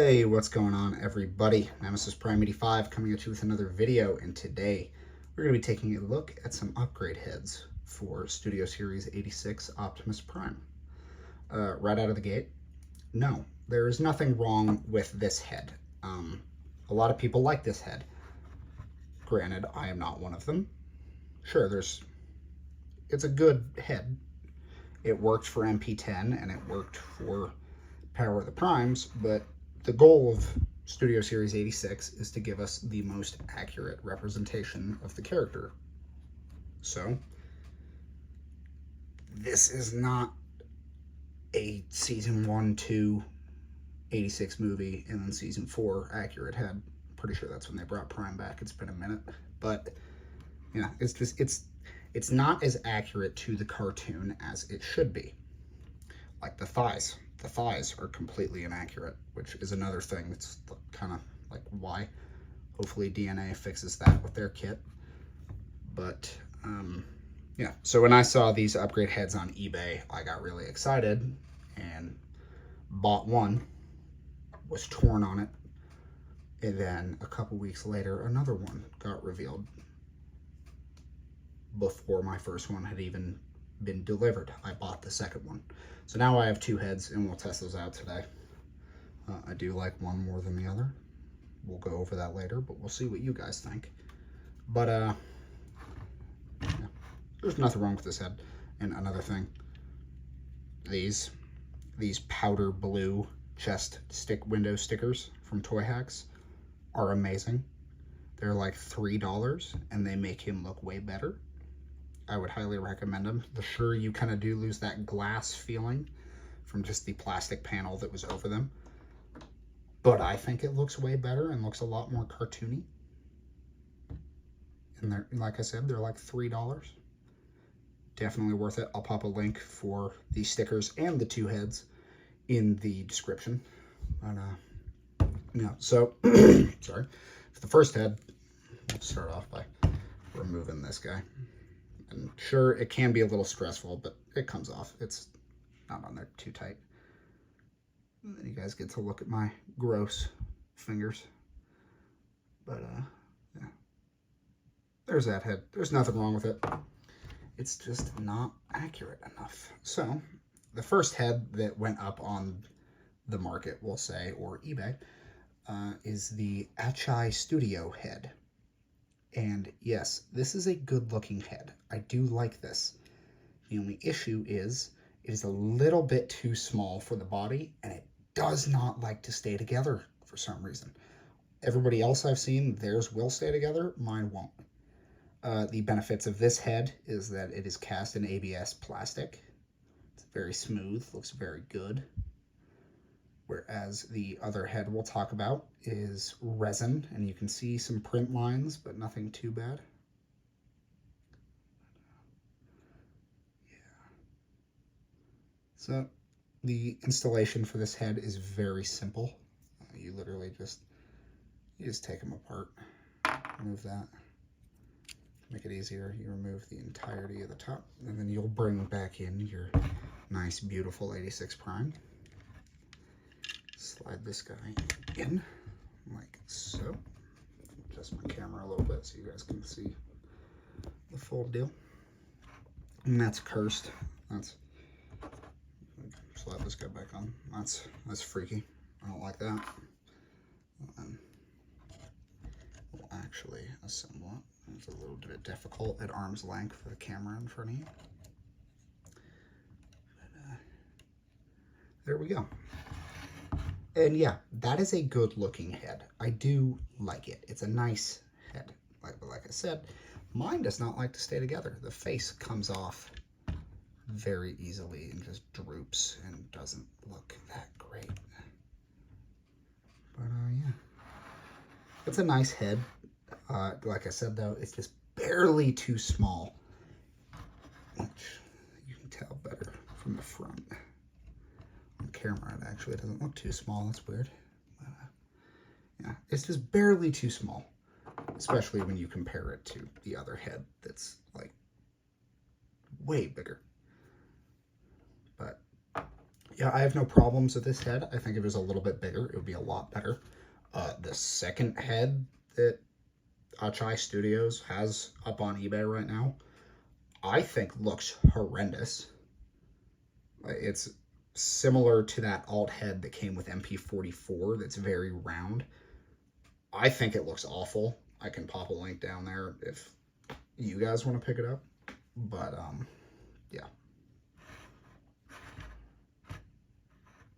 Hey, what's going on, everybody? Nemesis Prime 85 coming at you with another video, and today we're going to be taking a look at some upgrade heads for Studio Series 86 Optimus Prime. Right out of the gate, no, there is nothing wrong with this head. A lot of people like this head. Granted, I am not one of them. Sure, it's a good head. It worked for MP10 and it worked for Power of the Primes, but the goal of Studio Series 86 is to give us the most accurate representation of the character. So, this is not a Season 1, 2, 86 movie, and then Season 4 accurate head. Pretty sure that's when they brought Prime back. It's been a minute. But, yeah, it's not as accurate to the cartoon as it should be. Like the thighs. The thighs are completely inaccurate, which is another thing that's kind of like why. Hopefully DNA fixes that with their kit. But, yeah. So when I saw these upgrade heads on eBay, I got really excited and bought one, was torn on it, and then a couple weeks later, another one got revealed before my first one had even been delivered. I bought the second one. So now I have two heads, and we'll test those out today. I do like one more than the other. We'll go over that later, but we'll see what you guys think. But, yeah, there's nothing wrong with this head. And another thing, these powder blue chest window stickers from Toy Hacks are amazing. They're like $3, and they make him look way better. I would highly recommend them. Sure, you kind of do lose that glass feeling from just the plastic panel that was over them, but I think it looks way better and looks a lot more cartoony. And they're, like I said, they're like $3. Definitely worth it. I'll pop a link for the stickers and the two heads in the description. But, yeah, so, sorry. For the first head, let's start off by removing this guy. And sure, it can be a little stressful, but it comes off. It's not on there too tight. And then you guys get to look at my gross fingers. But, yeah. There's that head. There's nothing wrong with it. It's just not accurate enough. So, the first head that went up on the market, we'll say, or eBay, is the Achai Studio head. And yes, this is a good-looking head. I do like this. The only issue is it is a little bit too small for the body, and it does not like to stay together for some reason. Everybody else I've seen, theirs will stay together. Mine won't. The benefits of this head is that it is cast in ABS plastic. It's very smooth, looks very good. Whereas the other head we'll talk about is resin, and you can see some print lines, but nothing too bad. Yeah. So the installation for this head is very simple. You literally just take them apart, remove that. Make it easier, you remove the entirety of the top, and then you'll bring back in your nice, beautiful 86 Prime. Slide this guy in like so. Adjust my camera a little bit so you guys can see the full deal. And that's cursed. Slide this guy back on. That's freaky. I don't like that. And we'll actually assemble it. It's a little bit difficult at arm's length for the camera in front of you. But, there we go. And yeah, that is a good looking head. I do like it. It's a nice head. Like I said, mine does not like to stay together. The face comes off very easily and just droops and doesn't look that great. But yeah, it's a nice head. Like I said though, it's just barely too small, which you can tell better from the front. On camera, it actually doesn't look too small. That's weird. But, yeah, it's just barely too small, especially when you compare it to the other head that's like way bigger. But Yeah, I have no problems with this head. I think if it was a little bit bigger, it would be a lot better. The second head that Achai Studios has up on eBay right now, I think looks horrendous. It's similar to that alt head that came with MP44 that's very round. I think it looks awful. I can pop a link down there if you guys want to pick it up. But, yeah.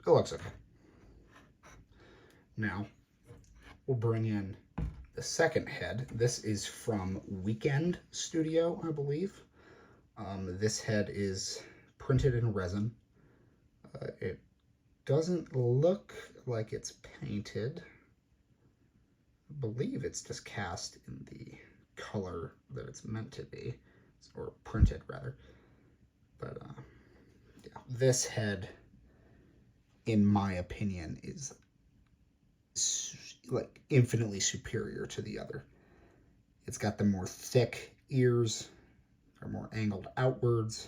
It looks okay. Now, we'll bring in the second head. This is from Weekend Studio, I believe. This head is printed in resin. It doesn't look like it's painted. I believe it's just cast in the color that it's meant to be, or printed rather. But yeah, this head, in my opinion, is like infinitely superior to the other. It's got the more thick ears, are more angled outwards.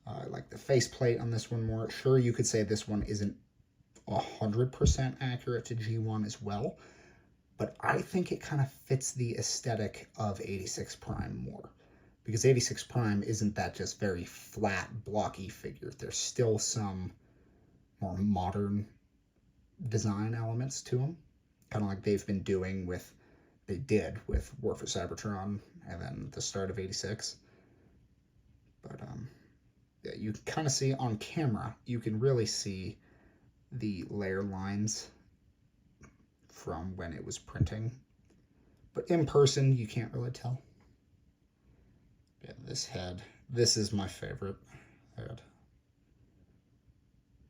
I like the faceplate on this one more. Sure, you could say this one isn't 100% accurate to G1 as well, but I think it kind of fits the aesthetic of 86 Prime more, because 86 Prime isn't that just very flat, blocky figure. There's still some more modern design elements to them, kind of like they've been doing with, they did with War for Cybertron and then the start of 86. But yeah, you can kind of see on camera, you can really see the layer lines from when it was printing, but in person you can't really tell. Yeah, this head, this is my favorite head.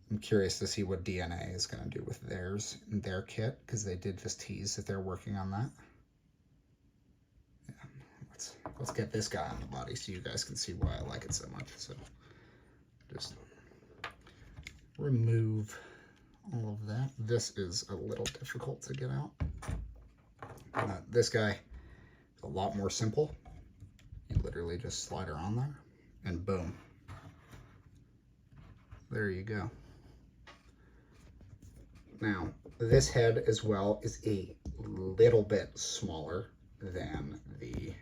I'm curious to see what DNA is going to do with theirs in their kit, because they did just tease that they're working on that. Yeah, let's get this guy on the body so you guys can see why I like it so much. So just remove all of that. This is a little difficult to get out. This guy is a lot more simple. You literally just slide her on there and boom. There you go. Now, this head as well is a little bit smaller than the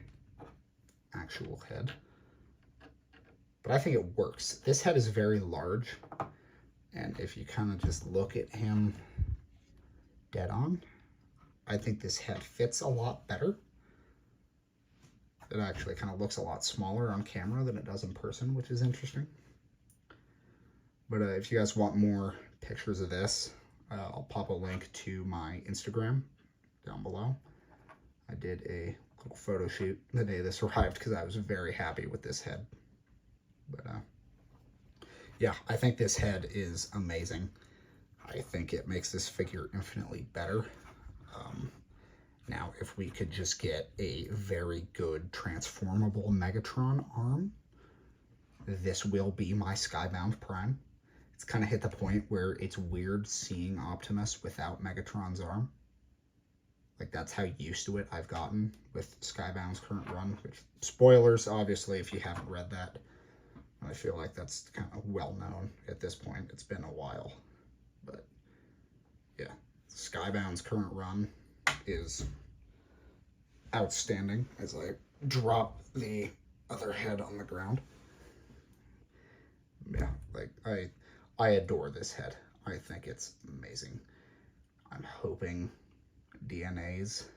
actual head, but I think it works. This head is very large, and if you kind of just look at him dead on, I think this head fits a lot better. It actually kind of looks a lot smaller on camera than it does in person, which is interesting. But if you guys want more pictures of this, I'll pop a link to my Instagram down below. I did a little photo shoot the day this arrived because I was very happy with this head. But yeah, I think this head is amazing. I think it makes this figure infinitely better. Now, if we could just get a very good transformable Megatron arm, this will be my Skybound Prime. It's kind of hit the point where it's weird seeing Optimus without Megatron's arm. Like, that's how used to it I've gotten with Skybound's current run, which, spoilers, obviously, if you haven't read that. I feel like that's kind of well known at this point. It's been a while. But, yeah, Skybound's current run is outstanding as I drop the other head on the ground. Yeah, like, I adore this head. I think it's amazing. I'm hoping DNA's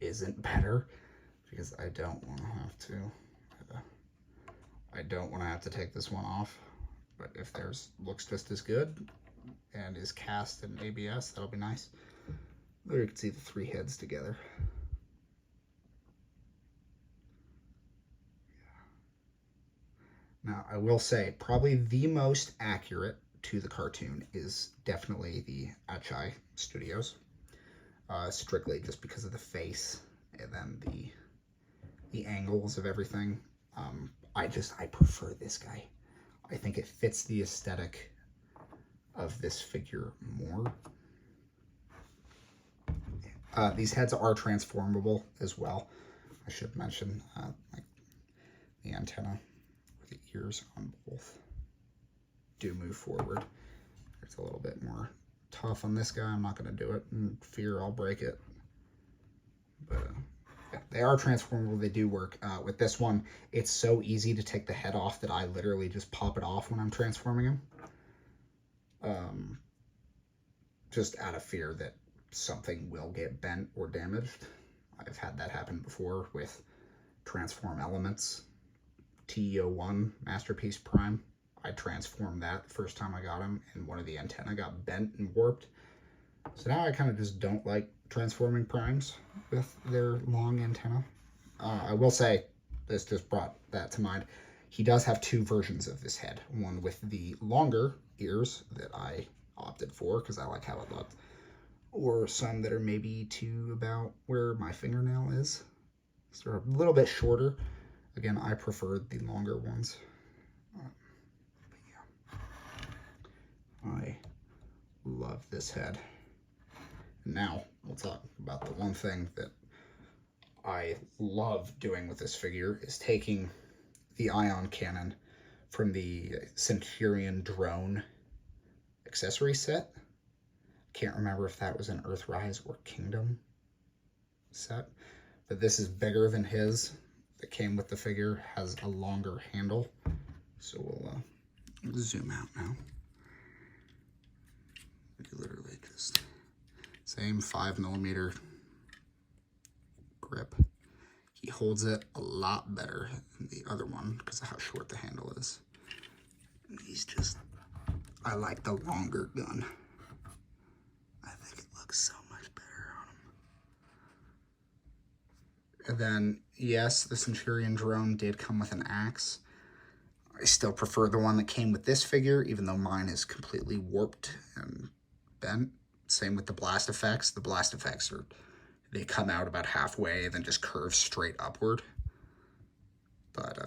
isn't better, because I don't want to have to take this one off. But if theirs looks just as good and is cast in ABS, that'll be nice. There you can see the three heads together. Now, I will say, probably the most accurate to the cartoon is definitely the Achai Studios. Strictly just because of the face and then the angles of everything. I prefer this guy. I think it fits the aesthetic of this figure more. These heads are transformable as well. I should mention, like the antenna or the ears on both do move forward. It's a little bit more tough on this guy. I'm not going to do it in fear I'll break it. But yeah, they are transformable. They do work. With this one, it's so easy to take the head off that I literally just pop it off when I'm transforming him. Just out of fear that something will get bent or damaged. I've had that happen before with Transform Elements. TE01 Masterpiece Prime. I transformed that the first time I got him, and one of the antennae got bent and warped. So now I kind of just don't like transforming primes with their long antenna. I will say, this just brought that to mind, he does have two versions of this head. One with the longer ears that I opted for because I like how it looked, or some that are maybe to about where my fingernail is. So a little bit shorter. Again, I prefer the longer ones. But yeah, I love this head. Now, we'll talk about the one thing that I love doing with this figure is taking the ion cannon from the Centurion drone accessory set. Can't remember if that was an Earthrise or Kingdom set, but this is bigger than his that came with the figure, has a longer handle. So we'll zoom out now. Literally just same 5mm grip. He holds it a lot better than the other one because of how short the handle is. And he's just, I like the longer gun. I think it looks so much better on him. And then, yes, the Centurion drone did come with an axe. I still prefer the one that came with this figure, even though mine is completely warped and bent. Same with the blast effects. The blast effects are, they come out about halfway and then just curve straight upward. But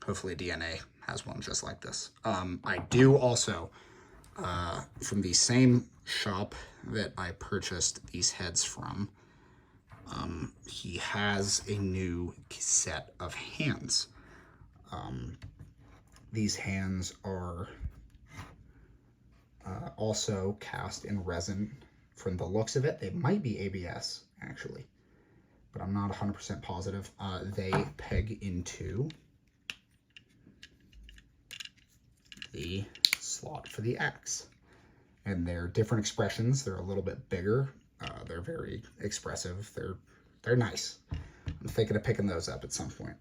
hopefully DNA has one just like this. I do also, from the same shop that I purchased these heads from, he has a new set of hands. These hands are also cast in resin. From the looks of it, they might be ABS, actually, but I'm not 100% positive. They peg into the slot for the axe, and they're different expressions. They're a little bit bigger. They're very expressive. They're nice. I'm thinking of picking those up at some point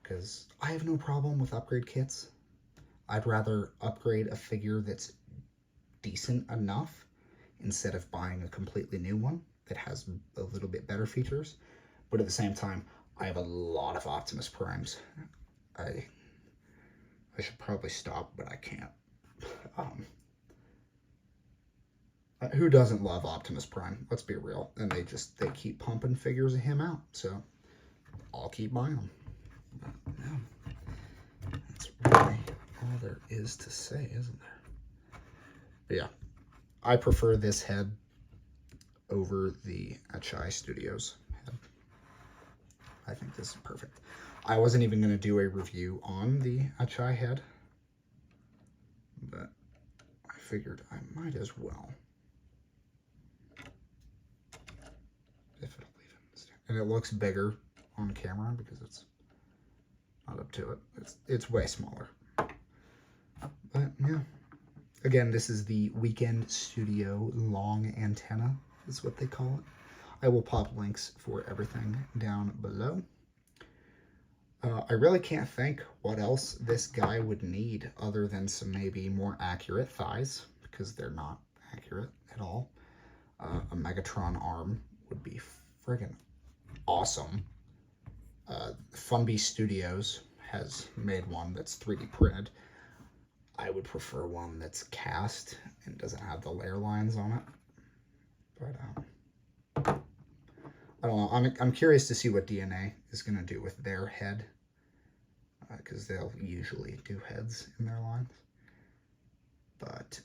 because I have no problem with upgrade kits. I'd rather upgrade a figure that's decent enough instead of buying a completely new one that has a little bit better features. But at the same time, I have a lot of Optimus Primes. I should probably stop, but I can't. Who doesn't love Optimus Prime? Let's be real. And they keep pumping figures of him out, so I'll keep buying them. But yeah, that's really all there is to say, isn't there? But yeah, I prefer this head over the Achai Studios head. I think this is perfect. I wasn't even going to do a review on the Achai head, but I figured I might as well. If it'll even stand. And it looks bigger on camera because it's not up to it. It's way smaller. But yeah. Again, this is the Weekend Studio long antenna, is what they call it. I will pop links for everything down below. I really can't think what else this guy would need other than some maybe more accurate thighs, because they're not accurate at all. A Megatron arm would be friggin' awesome. Funbeast Studios has made one that's 3D printed. I would prefer one that's cast and doesn't have the layer lines on it. But I don't know. I'm curious to see what DNA is going to do with their head, because they'll usually do heads in their lines. But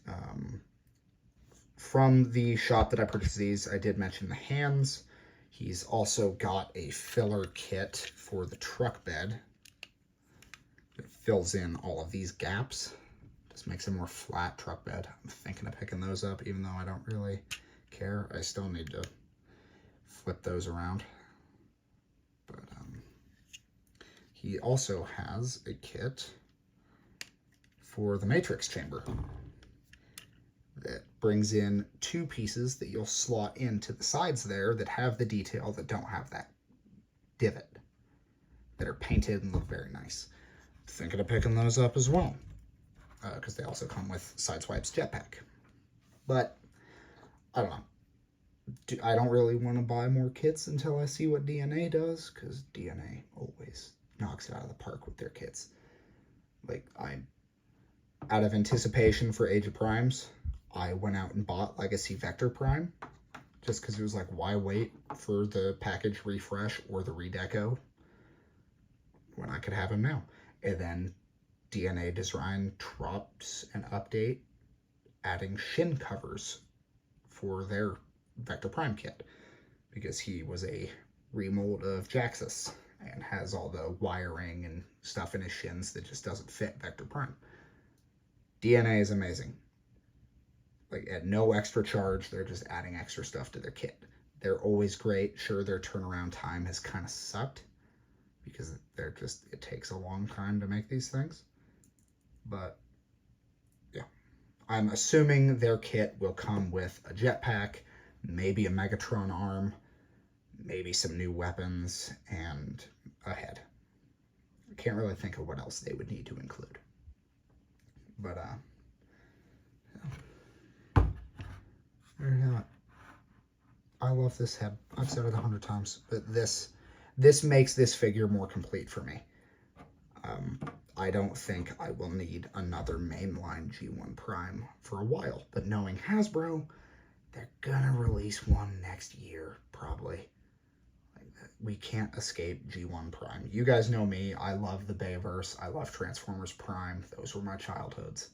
from the shop that I purchased these, I did mention the hands. He's also got a filler kit for the truck bed. It fills in all of these gaps Just makes a more flat truck bed. I'm thinking of picking those up, even though I don't really care. I still need to flip those around. But he also has a kit for the Matrix chamber that brings in 2 pieces that you'll slot into the sides there that have the detail that don't have that divot, that are painted and look very nice. Thinking of picking those up as well, because they also come with Sideswipe's jetpack. But I don't know. I don't really want to buy more kits until I see what DNA does, because DNA always knocks it out of the park with their kits. Like, out of anticipation for Age of Primes, I went out and bought Legacy Vector Prime, just because it was like, why wait for the package refresh or the redeco when I could have him now? And then DNA Design drops an update adding shin covers for their Vector Prime kit, because he was a remold of Jaxus and has all the wiring and stuff in his shins that just doesn't fit Vector Prime. DNA is amazing. Like, at no extra charge, they're just adding extra stuff to their kit. They're always great. Sure, their turnaround time has kind of sucked, because it takes a long time to make these things. But, yeah. I'm assuming their kit will come with a jetpack, maybe a Megatron arm, maybe some new weapons, and a head. I can't really think of what else they would need to include. But, yeah. There you have it. I love this head. I've said it 100 times, but this makes this figure more complete for me. I don't think I will need another mainline G1 Prime for a while, but knowing Hasbro, they're gonna release one next year, probably. We can't escape G1 Prime. You guys know me. I love the Bayverse. I love Transformers Prime. Those were my childhoods.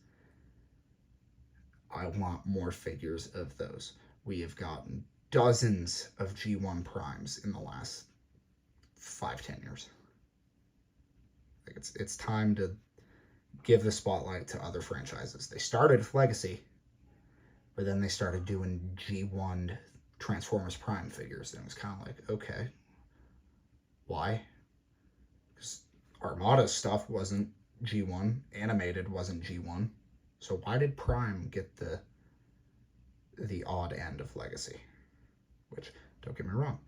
I want more figures of those. We have gotten dozens of G1 Primes in the last 5-10 years. Like, it's time to give the spotlight to other franchises. They started with Legacy, but then they started doing G1 Transformers Prime figures, and it was kind of like, okay, why? Because Armada's stuff wasn't G1, Animated wasn't G1, so why did Prime get the odd end of Legacy? Which, don't get me wrong,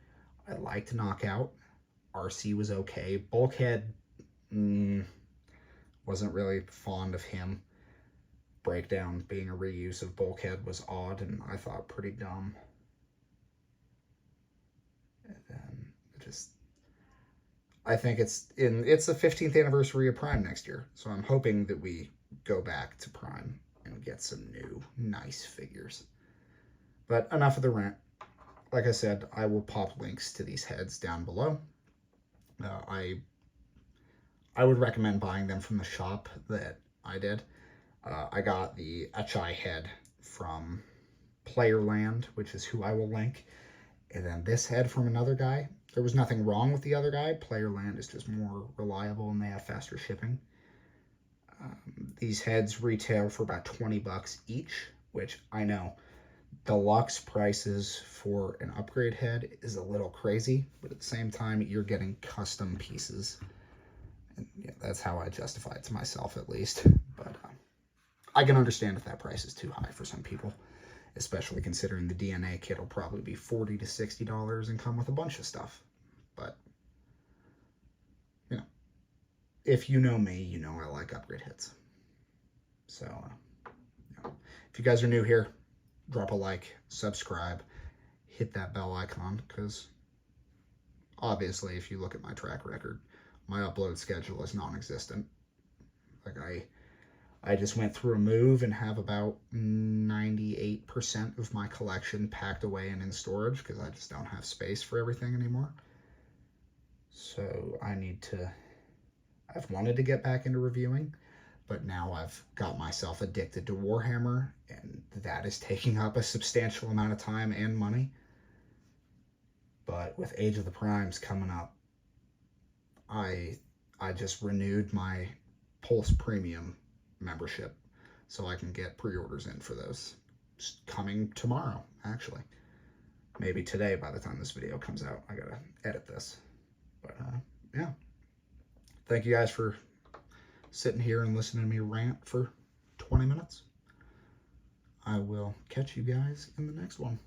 I liked Knockout. RC was okay. Bulkhead, wasn't really fond of him. Breakdown being a reuse of Bulkhead was odd, and I thought pretty dumb. And then I think it's the 15th anniversary of Prime next year, so I'm hoping that we go back to Prime and get some new nice figures. But enough of the rant. Like I said, I will pop links to these heads down below. I would recommend buying them from the shop that I did. I got the Achai head from Playerland, which is who I will link. And then this head from another guy. There was nothing wrong with the other guy. Playerland is just more reliable and they have faster shipping. These heads retail for about 20 bucks each, which I know deluxe prices for an upgrade head is a little crazy, but at the same time, you're getting custom pieces. And yeah, that's how I justify it to myself, at least. But I can understand if that price is too high for some people, especially considering the DNA kit will probably be $40 to $60 and come with a bunch of stuff. But, you know, if you know me, you know I like upgrade heads. So, you know, if you guys are new here, drop a like, subscribe, hit that bell icon, because obviously if you look at my track record, my upload schedule is non-existent. Like, I just went through a move and have about 98% of my collection packed away and in storage, because I just don't have space for everything anymore. So I've wanted to get back into reviewing, but now I've got myself addicted to Warhammer, and that is taking up a substantial amount of time and money. But with Age of the Primes coming up, I just renewed my Pulse Premium membership so I can get pre-orders in for those. Just coming tomorrow, actually. Maybe today by the time this video comes out. I gotta edit this. But yeah. Thank you guys for sitting here and listening to me rant for 20 minutes. I will catch you guys in the next one.